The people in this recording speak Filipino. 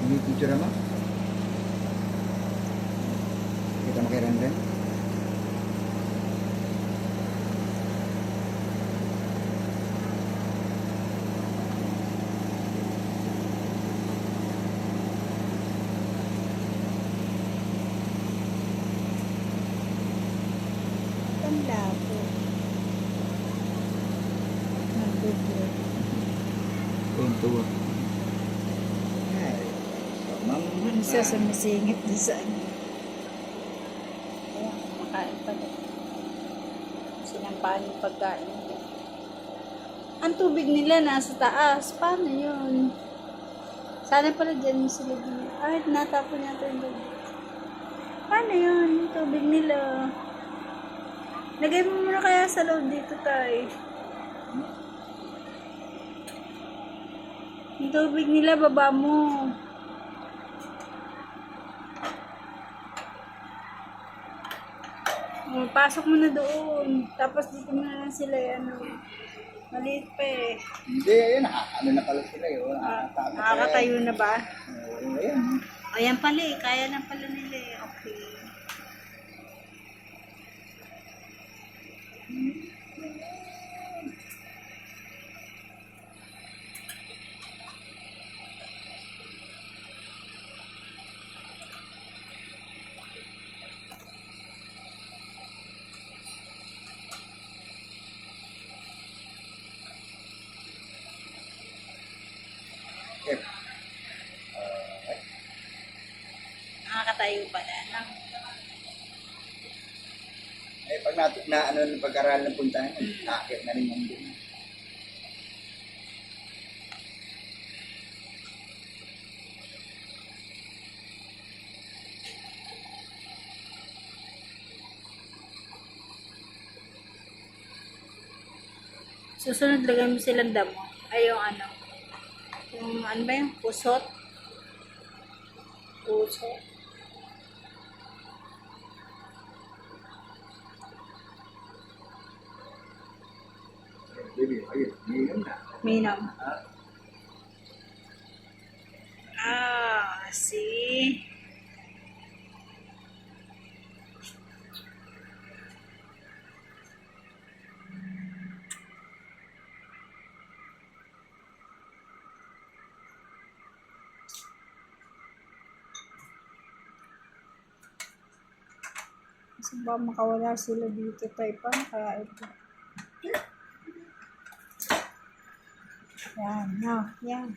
Picture mo? Kita mo kay Renden? Tanda po. Nag-vlog. Tuwa. Ay, so, ma'am. Isa sumisingit na sa ano. Ayan, makain pa na. Sinampahan yung pagkain. Ang tubig nila nasa taas. Paano yun? Sana pala dyan yung silog nila. Ay, natapon yata yung tubig. Paano yun? Yung tubig nila. Lagay mo muna kaya sa loob dito tayo. Yung tubig nila, baba mo. Oh, pasok mo na doon. Tapos dito na lang sila, ano. Maliit pa eh. Hindi, ayun, ano na pala sila yun. Nakakatayo na ba? Ayan. Ayan pala eh. Kaya lang pala nila eh. Okay. Okay. Nakakatayo pala. Eh, pag na ano ng pag-aral ng puntahan, nakakit na rin yung doon. Susunod lagay mo silang damo. Ay yung ano. Yung ano ba yung pusot? Pusot. Baby, ayun, ngayon na. Minam. See? Kasi ba makawala sila dito tayo pa? Kaya ito. Yan, no, yan.